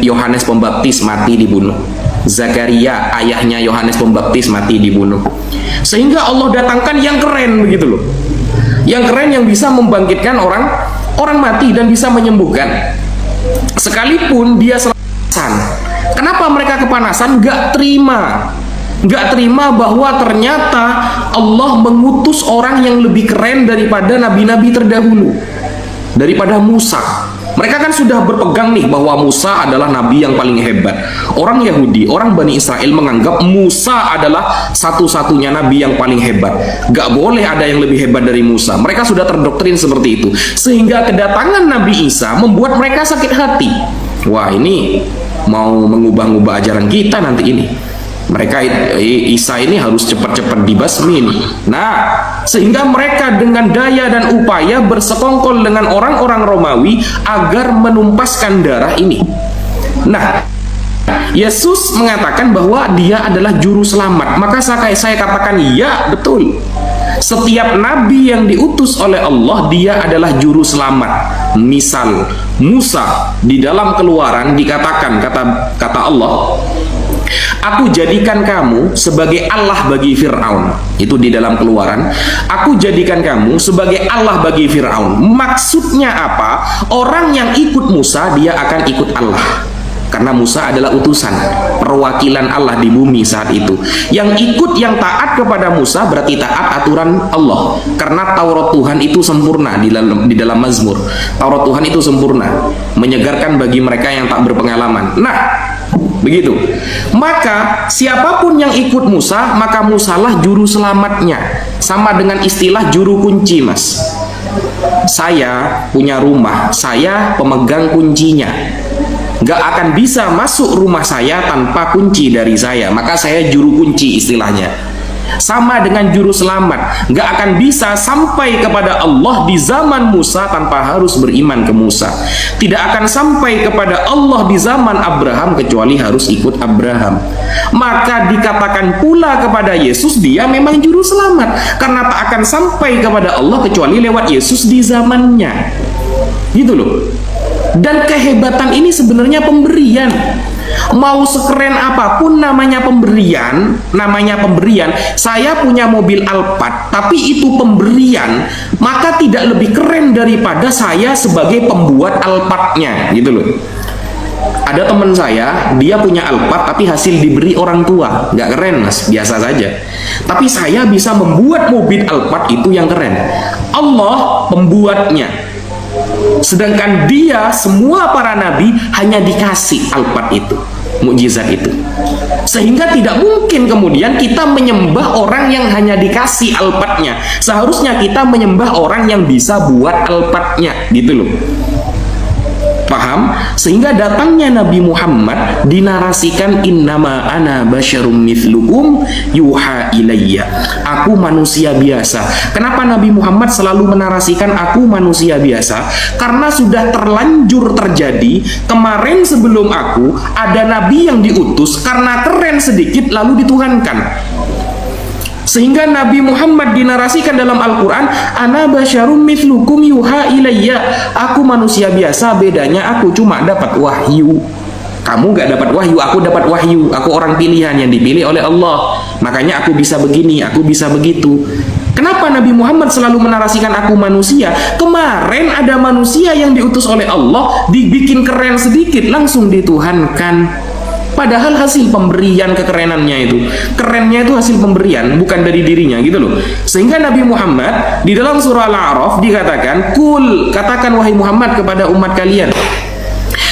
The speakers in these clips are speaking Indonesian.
Yohanes Pembaptis mati dibunuh. Zakaria ayahnya Yohanes Pembaptis mati dibunuh. Sehingga Allah datangkan yang keren begitu loh. Yang keren yang bisa membangkitkan orang mati dan bisa menyembuhkan. Sekalipun dia kepanasan. Kenapa mereka kepanasan? Gak terima bahwa ternyata Allah mengutus orang yang lebih keren daripada nabi-nabi terdahulu, daripada Musa. Mereka kan sudah berpegang nih bahwa Musa adalah nabi yang paling hebat. Orang Yahudi, orang Bani Israel menganggap Musa adalah satu-satunya nabi yang paling hebat. Gak boleh ada yang lebih hebat dari Musa. Mereka sudah terdoktrin seperti itu. Sehingga kedatangan Nabi Isa membuat mereka sakit hati. Wah, ini mau mengubah-ubah ajaran kita nanti ini. Mereka Isa ini harus cepat-cepat dibasmi nih. Nah, sehingga mereka dengan daya dan upaya bersekongkol dengan orang-orang Romawi agar menumpaskan darah ini. Nah, Yesus mengatakan bahwa dia adalah juru selamat. Maka saya katakan ya, betul. Setiap nabi yang diutus oleh Allah, dia adalah juru selamat. Misal Musa di dalam Keluaran dikatakan kata Allah, aku jadikan kamu sebagai Allah bagi Fir'aun. Itu di dalam Keluaran. Aku jadikan kamu sebagai Allah bagi Fir'aun. Maksudnya apa? Orang yang ikut Musa, dia akan ikut Allah. Karena Musa adalah utusan, perwakilan Allah di bumi saat itu. Yang ikut, yang taat kepada Musa berarti taat aturan Allah. Karena Taurat Tuhan itu sempurna di dalam Mazmur. Taurat Tuhan itu sempurna, menyegarkan bagi mereka yang tak berpengalaman. Nah, begitu. Maka siapapun yang ikut Musa, maka Musalah juru selamatnya. Sama dengan istilah juru kunci, Mas. Saya punya rumah, saya pemegang kuncinya. Gak akan bisa masuk rumah saya tanpa kunci dari saya. Maka saya juru kunci istilahnya. Sama dengan juru selamat. Gak akan bisa sampai kepada Allah di zaman Musa tanpa harus beriman ke Musa. Tidak akan sampai kepada Allah di zaman Abraham kecuali harus ikut Abraham. Maka dikatakan pula kepada Yesus, dia memang juru selamat. Karena tak akan sampai kepada Allah kecuali lewat Yesus di zamannya. Gitu loh. Dan kehebatan ini sebenarnya pemberian. Mau sekeren apapun namanya pemberian, Saya punya mobil Alphard, tapi itu pemberian, maka tidak lebih keren daripada saya sebagai pembuat Alphardnya, gitu loh. Ada teman saya, dia punya Alphard tapi hasil diberi orang tua. Nggak keren, Mas, biasa saja. Tapi saya bisa membuat mobil Alphard itu yang keren. Allah pembuatnya. Sedangkan dia, semua para nabi hanya dikasih Alphard itu, mukjizat itu. Sehingga tidak mungkin kemudian kita menyembah orang yang hanya dikasih Alphardnya. Seharusnya kita menyembah orang yang bisa buat Alphardnya, gitu loh. Paham? Sehingga datangnya Nabi Muhammad dinarasikan innama ana basyarum mithlukum yuha ilayya. Aku manusia biasa. Kenapa Nabi Muhammad selalu menarasikan aku manusia biasa? Karena sudah terlanjur terjadi kemarin sebelum aku ada nabi yang diutus karena keren sedikit lalu dituhankan. Sehingga Nabi Muhammad dinarasikan dalam Al-Quran, ana basyarum mithlukum yuha ilayya. Aku manusia biasa, bedanya aku cuma dapat wahyu. Kamu gak dapat wahyu, aku dapat wahyu. Aku orang pilihan yang dipilih oleh Allah. Makanya aku bisa begini, aku bisa begitu. Kenapa Nabi Muhammad selalu menarasikan aku manusia? Kemarin ada manusia yang diutus oleh Allah, dibikin keren sedikit, langsung dituhankan. Padahal hasil pemberian kekerenannya itu, kerennya itu hasil pemberian, bukan dari dirinya, gitu loh. Sehingga Nabi Muhammad di dalam surah Al-A'raf dikatakan, kul, katakan wahai Muhammad kepada umat kalian,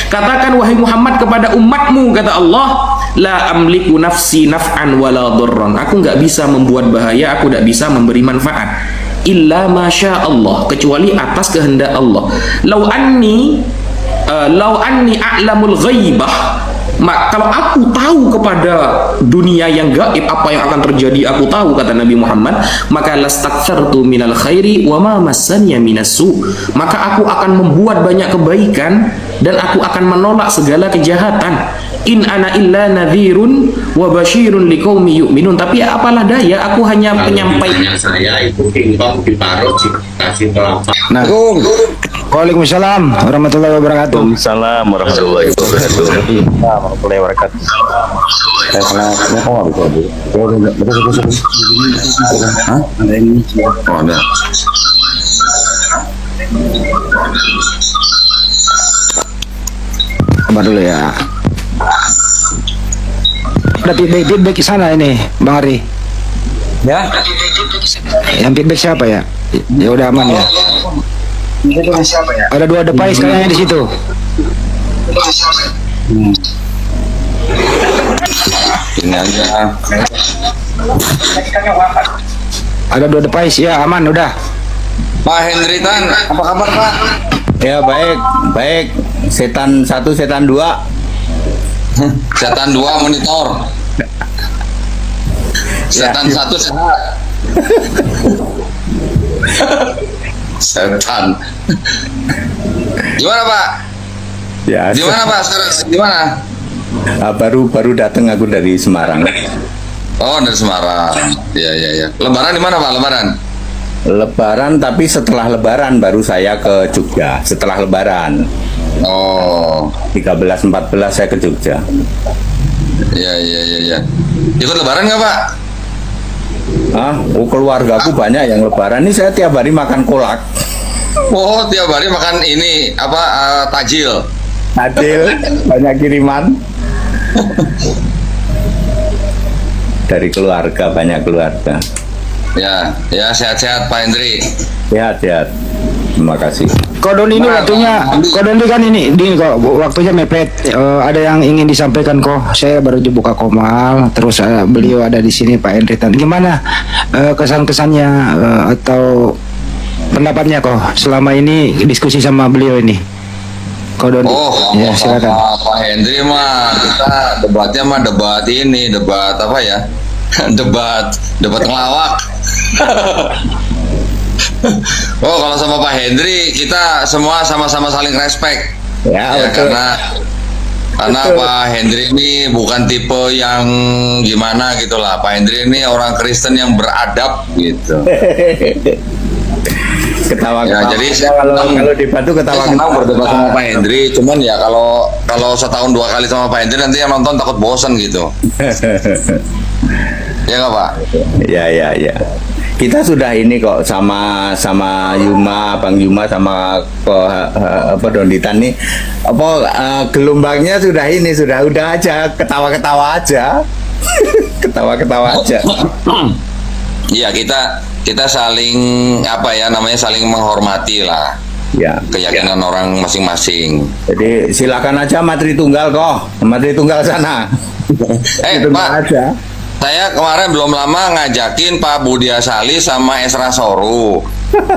katakan wahai Muhammad kepada umatmu, kata Allah, la amliku nafsi naf'an wala dhurran. Aku nggak bisa membuat bahaya, aku nggak bisa memberi manfaat. Illa masya Allah, kecuali atas kehendak Allah. Lau anni a'lamul ghaibah. Kalau aku tahu kepada dunia yang gaib apa yang akan terjadi, aku tahu, kata Nabi Muhammad, maka lastakthartu minal khairi wa ma massaniya minassu. Maka aku akan membuat banyak kebaikan dan aku akan menolak segala kejahatan. In ana illa nadhirun wa basyirun liqaumi yu'minun. Tapi apalah daya, aku hanya penyampai. Saya itu tinggal di Parut, kasih kelapa. Nah, Waalaikumsalam warahmatullahi wabarakatuh. Waalaikumsalam warahmatullahi wabarakatuh. warahmatullahi wabarakatuh. Saya pernah Hah? Ada ini. Oh, ada. Sabar dulu ya. Ada feedback di sana ini, Bang Ari. Ya. Yang feedback siapa ya? Ya udah aman ya. Ada 2 device kayaknya di situ. Ini aja. Ada 2 device ya, aman udah. Pak Hendri Tan, apa kabar Pak? Ya baik, baik. Setan 1, setan 2. Setan 2 monitor. Setan 1 sehat. Setan. Gimana Pak? Ya. Gimana Pak sekarang? Gimana? Baru datang aku dari Semarang. Oh, dari Semarang. Iya, iya, iya. Lebaran di mana Pak? Lebaran? Lebaran, tapi setelah Lebaran baru saya ke Jogja. Setelah Lebaran. Oh. 13, 14 saya ke Jogja. Iya, iya, iya, iya. Ikut Lebaran nggak Pak? Keluargaku banyak yang Lebaran. Ini saya tiap hari makan kolak. Oh, tiap hari makan ini apa takjil. Adil, banyak kiriman. Dari keluarga, banyak keluarga. Ya, ya sehat-sehat Pak Hendri. Sehat-sehat. Terima kasih. Kodon ini waktunya, Kodon ini kan ini kok waktunya mepet. Ada yang ingin disampaikan kok. Saya baru buka Komal, terus beliau ada di sini Pak Hendri Tan. Gimana kesan-kesannya atau pendapatnya kok selama ini diskusi sama beliau ini? Kodon. Oh, ya silakan. Pak Hendri mah kita debatnya mah debat ini, debat apa ya? debat ngelawak. Oh, kalau sama Pak Hendri kita semua sama-sama saling respect. Ya karena Betul. Pak Hendri ini bukan tipe yang gimana gitulah. Pak Hendri ini orang Kristen yang beradab gitu. Ketawa. Ya, jadi kalau di Batu ketawa. Saya senang berdebat sama Pak Hendri, cuman ya kalau setahun 2 kali sama Pak Hendri nanti yang nonton takut bosan gitu. Ya nggak Pak? Ya. Kita sudah ini kok sama Yuma, Bang Yuma sama Donditan nih. Gelombangnya sudah udah aja ketawa-ketawa aja. Ketawa-ketawa aja. Iya, kita saling saling menghormati lah. Ya, keyakinan orang masing-masing. Jadi silakan aja Matri Tunggal Matri Tunggal sana. Pak aja. Saya kemarin belum lama ngajakin Pak Budi Asali sama Esra Soru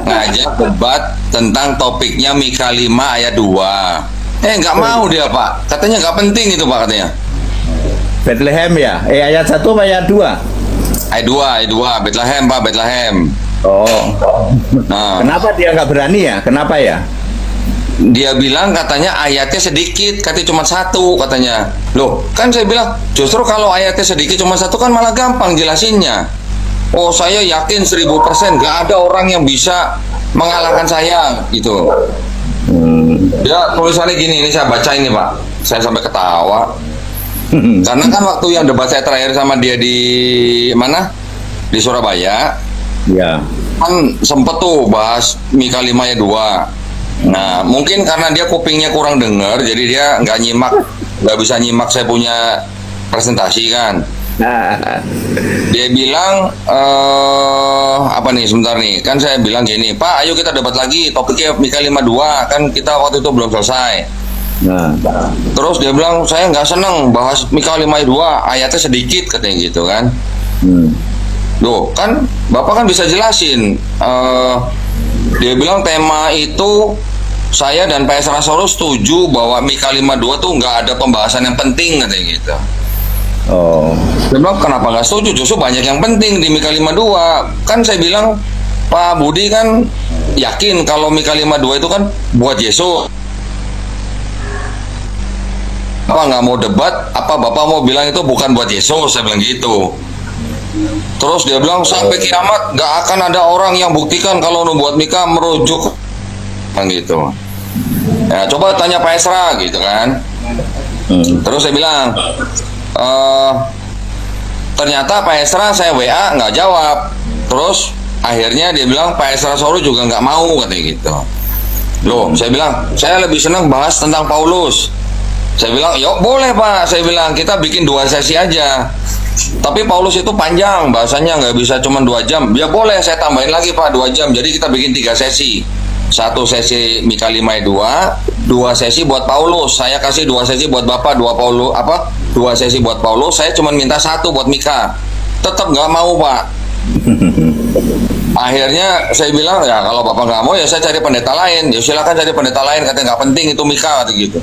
ngajak debat tentang topiknya Mika 5 ayat 2. Nggak mau dia Pak, katanya nggak penting itu Pak katanya. Bethlehem ya? Ayat 1 apa ayat 2? Ayat 2, Bethlehem Pak, Bethlehem. Oh. Nah. Kenapa dia nggak berani ya? Kenapa ya? Dia bilang katanya ayatnya sedikit, katanya cuma 1 katanya. Loh, kan saya bilang justru kalau ayatnya sedikit cuma 1 kan malah gampang jelasinnya. Oh, saya yakin 1000% nggak ada orang yang bisa mengalahkan saya gitu. Ya tulisannya gini, ini saya baca ini Pak, saya sampai ketawa. Karena kan waktu yang debat saya terakhir sama dia di mana? Di Surabaya. Ya. Kan sempet tuh bahas Mika 5 ayat 2. Nah, mungkin karena dia kupingnya kurang dengar, jadi dia nggak bisa nyimak saya punya presentasi kan. Dia bilang apa nih sebentar nih, kan saya bilang gini, Pak, ayo kita debat lagi topiknya Mika 5:2, kan kita waktu itu belum selesai. Terus dia bilang saya nggak seneng bahas Mika 5 ayat 2, ayatnya sedikit katanya gitu kan. Loh, kan Bapak kan bisa jelasin. Dia bilang tema itu saya dan Pak Esra Soru setuju bahwa Mika 5:2 tuh nggak ada pembahasan yang penting katanya gitu. Oh. Dia bilang kenapa nggak setuju? Justru banyak yang penting di Mika 5:2. Kan saya bilang Pak Budi kan yakin kalau Mika 5:2 itu kan buat Yesus. Apa nggak mau debat? Apa Bapak mau bilang itu bukan buat Yesus? Saya bilang gitu. Terus dia bilang sampai kiamat nggak akan ada orang yang buktikan kalau membuat Mika merujuk kan gitu. Ya, coba tanya Pak Esra gitu kan. Terus saya bilang, ternyata Pak Esra saya WA nggak jawab. Terus akhirnya dia bilang Pak Esra Soro juga nggak mau katanya gitu. Loh, saya bilang saya lebih senang bahas tentang Paulus. Saya bilang, yuk boleh Pak. Saya bilang kita bikin 2 sesi aja. Tapi Paulus itu panjang, bahasanya nggak bisa cuma 2 jam. Ya boleh, saya tambahin lagi Pak 2 jam. Jadi kita bikin 3 sesi. 1 sesi Mika 5 ayat 2, 2 sesi buat Paulus. Saya kasih 2 sesi buat Bapak, 2 sesi buat Paulus. Saya cuma minta 1 buat Mika. Tetap nggak mau Pak. Akhirnya saya bilang, ya kalau Bapak nggak mau ya saya cari pendeta lain. Ya silakan cari pendeta lain, katanya nggak penting itu Mika katanya gitu.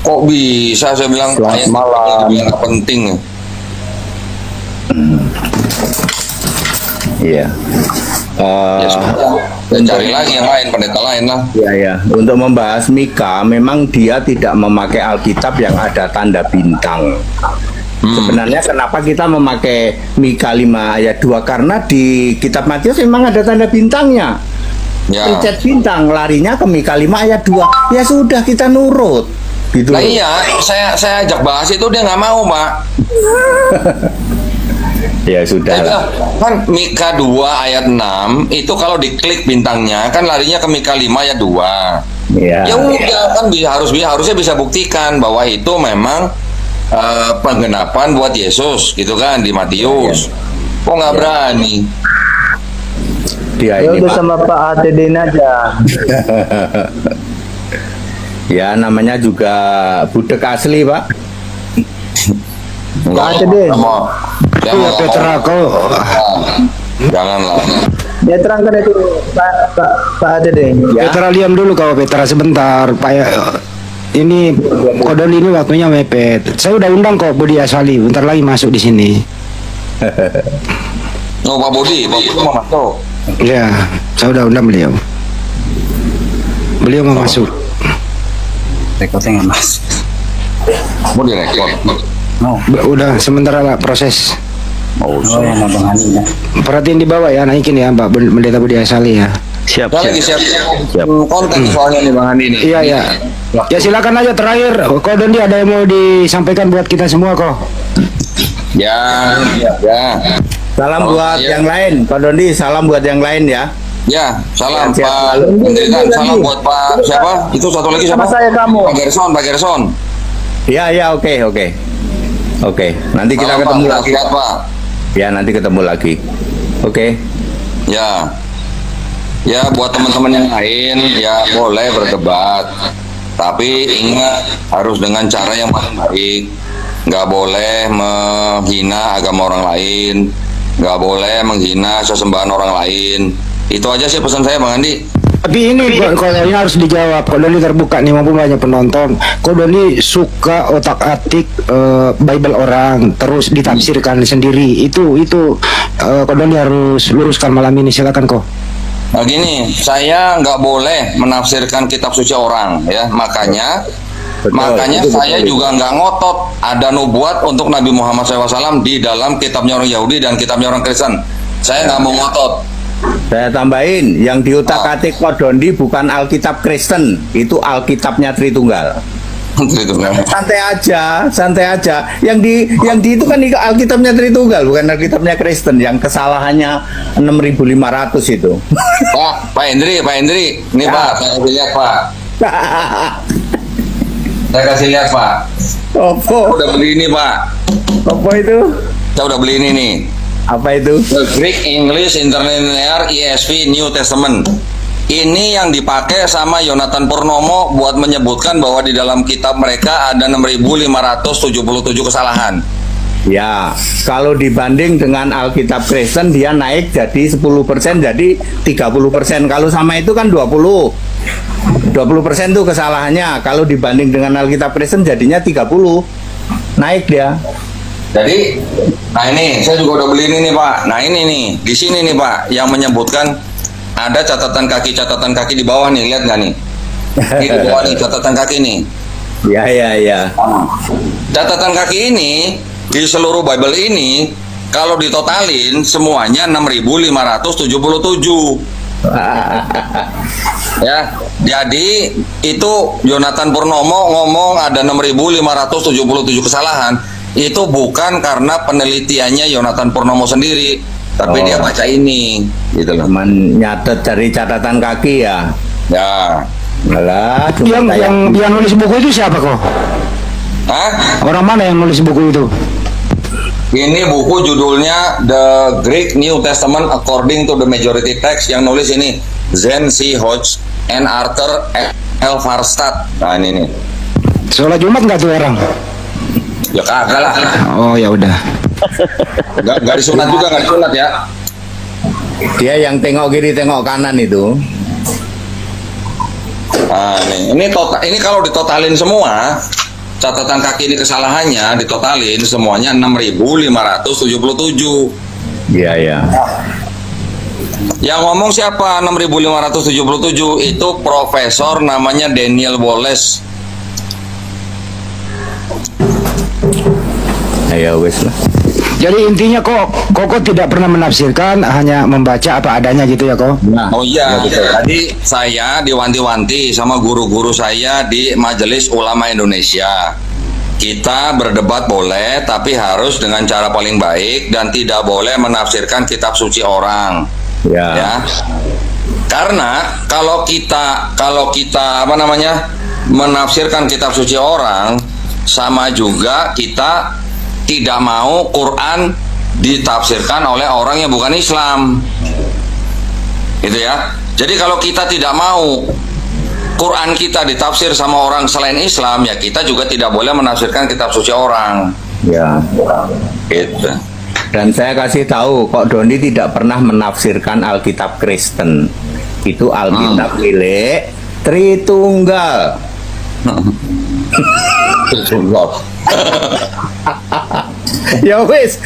Kok bisa, saya bilang Selamat malam. nggak penting. Iya. Ya sudah, cari lagi yang lain, pendeta lain lah. Ya, ya. Untuk membahas Mika, memang dia tidak memakai Alkitab yang ada tanda bintang. Sebenarnya kenapa kita memakai Mika 5 ayat 2? Karena di kitab Matius memang ada tanda bintangnya. Ya. Pencet bintang, larinya ke Mika 5 ayat 2. Ya sudah, kita nurut. Gitu. Nah iya, saya ajak bahas itu dia nggak mau Pak. Ya sudah. Saya bilang, kan Mika 2 ayat 6 itu kalau diklik bintangnya kan larinya ke Mika 5 ayat 2. Ya. Ya udah kan harusnya bisa buktikan bahwa itu memang penggenapan buat Yesus gitu kan di Matius. Kok nggak berani? Dia Ya ini udah Pak. sama Pak Atedin aja. Ya namanya juga budek asli Pak. Enggak, Atedin. saya Ya mau Petra kau. janganlah. Ya terangkan itu Pak Atedin. Ya. Petra diam dulu kau Petra sebentar. Pak ini kodon ini waktunya mepet. Saya udah undang kok Budi Asali. Bentar lagi masuk di sini. Oh Pak Budi mau masuk. Ya, saya udah undang beliau. Beliau mau masuk. Rekodnya nggak mas. Mau direkod. Udah sementara lah proses. Oh yang Bang Ali ya. Perhatiin di bawah ya, naikin ya Mbak Pendeta Budi Asali ya. Saya lagi siap konten soalnya nih Bang Andi nih. Iya ya. Ya silakan aja terakhir. Kok Dondi ada yang mau disampaikan buat kita semua kok? Ya. Salam buat iya. yang lain, Pak Dondi. Salam buat yang lain ya. Ya, salam Sehat Pak selalu. Pendirian, salam buat Pak siapa? Itu satu lagi siapa? Sama saya kamu. Pak Gerson. Ya, ya, oke. Oke, nanti kita Salam, ketemu Pak. lagi. Sehat, Pak. Ya, nanti ketemu lagi. Oke. Ya. Ya, buat teman-teman yang lain ya boleh berdebat. Tapi ingat harus dengan cara yang paling baik. Nggak boleh menghina agama orang lain. Nggak boleh menghina sesembahan orang lain. Itu aja sih pesan saya Bang Andi. Tapi ini kalau ini harus dijawab. Kalau Doni terbuka nih maupun banyak penonton. Kalau Doni suka otak-atik Bible orang terus ditafsirkan sendiri. Itu kalau Doni harus luruskan malam ini. Silakan kok. Nah gini, saya nggak boleh menafsirkan kitab suci orang ya. Makanya saya juga nggak ngotot ada nubuat untuk Nabi Muhammad SAW di dalam kitabnya orang Yahudi dan kitabnya orang Kristen. Saya nggak mau ngotot. Saya tambahin, yang diutak-atik Pak Dondi bukan Alkitab Kristen, itu Alkitabnya Tritunggal. Santai aja. Yang di itu kan Alkitabnya Tritunggal, bukan Alkitabnya Kristen. Yang kesalahannya 6.500 itu. Pak Hendri, ini Ya. Pak, saya kasih lihat Pak. Saya kasih lihat Pak. Apa? Udah beli ini Pak. Apa itu? Saya udah beli ini nih. Apa itu? The Greek English Interlinear ESV New Testament. Ini yang dipakai sama Yonatan Purnomo buat menyebutkan bahwa di dalam kitab mereka ada 6.577 kesalahan. Ya, kalau dibanding dengan Alkitab Kristen dia naik jadi 10%, jadi 30%. Kalau sama itu kan 20% tuh kesalahannya. Kalau dibanding dengan Alkitab Kristen jadinya 30. Naik dia. Jadi, nah ini saya juga udah beli ini nih Pak. Nah ini nih, di sini nih Pak, yang menyebutkan ada catatan kaki di bawah nih, lihat nggak nih? Ini di bawah nih catatan kaki nih. Ya. Catatan kaki ini di seluruh Bible ini kalau ditotalin semuanya 6.577. Ya, jadi itu Jonathan Purnomo ngomong ada 6.577 kesalahan. Itu bukan karena penelitiannya Jonathan Purnomo sendiri, tapi dia baca ini, gitu loh. Cuman nyatet dari catatan kaki ya. Ya. Malah cuma Yang nulis buku itu siapa kok? Hah? Orang mana yang nulis buku itu? Ini buku judulnya The Greek New Testament According to the Majority Text. Yang nulis ini Zen C. Hodge and Arthur L. Farstad. Nah ini nih. Sholat Jumat nggak tuh orang? Ya kagak lah. Oh ya udah. Nggak disunat juga, nggak disunat ya. dia yang tengok kiri tengok kanan itu. Nah, ini kalau ditotalin semua, catatan kaki ini kesalahannya ditotalin semuanya 6.577. Iya ya. Yang ngomong siapa 6.577? Itu profesor namanya Daniel Wallace. Ya wes lah. Jadi intinya kok tidak pernah menafsirkan, hanya membaca apa adanya gitu ya kok? Nah, Oh iya, tadi saya diwanti-wanti sama guru-guru saya di Majelis Ulama Indonesia. Kita berdebat boleh, tapi harus dengan cara paling baik dan tidak boleh menafsirkan kitab suci orang. Ya. Karena kalau kita menafsirkan kitab suci orang, sama juga kita tidak mau Quran ditafsirkan oleh orang yang bukan Islam, gitu ya. Jadi kalau kita tidak mau Quran kita ditafsir sama orang selain Islam, ya kita juga tidak boleh menafsirkan kitab suci orang. ya. Gitu. Dan saya kasih tahu, kok Doni tidak pernah menafsirkan Alkitab Kristen. Itu Alkitab milik Tritunggal. Ya wis.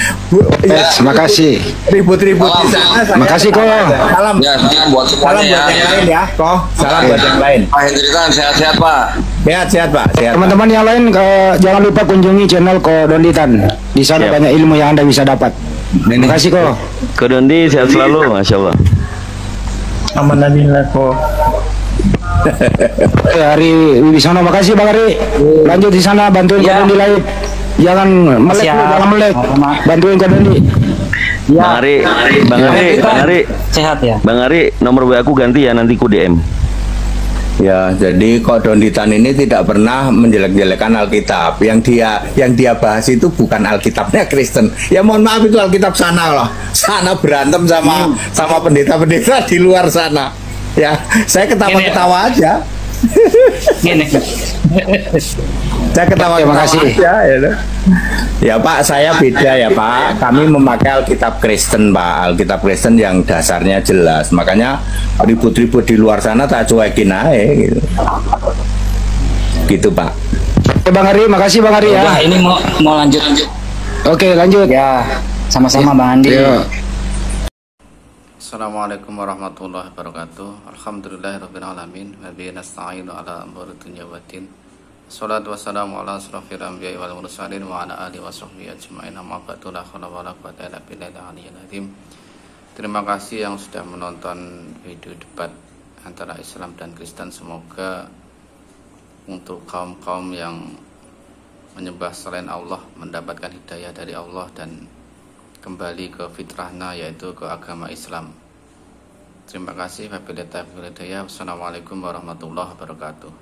Terima kasih. Ribut-ribut di sana. Makasih kok. Salam. Ya, salam buat Salam semuanya buat yang ya. lain ya, kok. Salam buat yang lain. Pak Hendritan sehat-sehat Pak. Sehat-sehat Pak. Sehat. Pak. Teman-teman yang lain jangan lupa kunjungi channel Kodonditan. Di sana Siap. banyak ilmu yang Anda bisa dapat. Terima kasih kok. Kodondi sehat selalu, masya Allah. Amananillah kok. Hari Wibisono, makasih Bang Ari. Lanjut di sana bantuin Kodondi live. Jangan melek, lu, jangan melek. Bantuin Kodondi. Bang Ari, Sehat ya. Bang Ari, nomor WA aku ganti ya, nanti ku DM. Ya, jadi kok Donditan ini tidak pernah menjelek-jelekan Alkitab. Yang dia bahas itu bukan Alkitabnya Kristen. Ya mohon maaf, itu Alkitab sana loh. Sana berantem sama pendeta-pendeta di luar sana. Ya, saya ketawa-ketawa aja. Gini. Saya ketawa-ketawa Terima kasih. aja. Ya Pak, saya beda ya Pak. Kami memakai Alkitab Kristen Pak. Alkitab Kristen yang dasarnya jelas. Makanya ribut-ribut di luar sana tak cuekin aja gitu. Gitu Pak. Oke Bang Ari, makasih Bang Ari ya. Udah, ini mau lanjut. Oke lanjut. Ya, sama-sama Bang Andi. Yo. Assalamualaikum warahmatullahi wabarakatuh. Alhamdulillahirabbil alamin wa bihi nasta'inu ala umuri dunya waddin. Wassalatu wassalamu ala asrofil anbiya'i wal mursalin wa ala alihi wa sahbihi ajma'in. Amma ba'du, la haula wala quwwata illa billahil aliyyil azim. Terima kasih yang sudah menonton video debat antara Islam dan Kristen. Semoga untuk kaum-kaum yang menyembah selain Allah mendapatkan hidayah dari Allah dan kembali ke fitrahnya, yaitu ke agama Islam. Terima kasih. Wabillahi taufiq wal hidayah. Wassalamualaikum warahmatullahi wabarakatuh.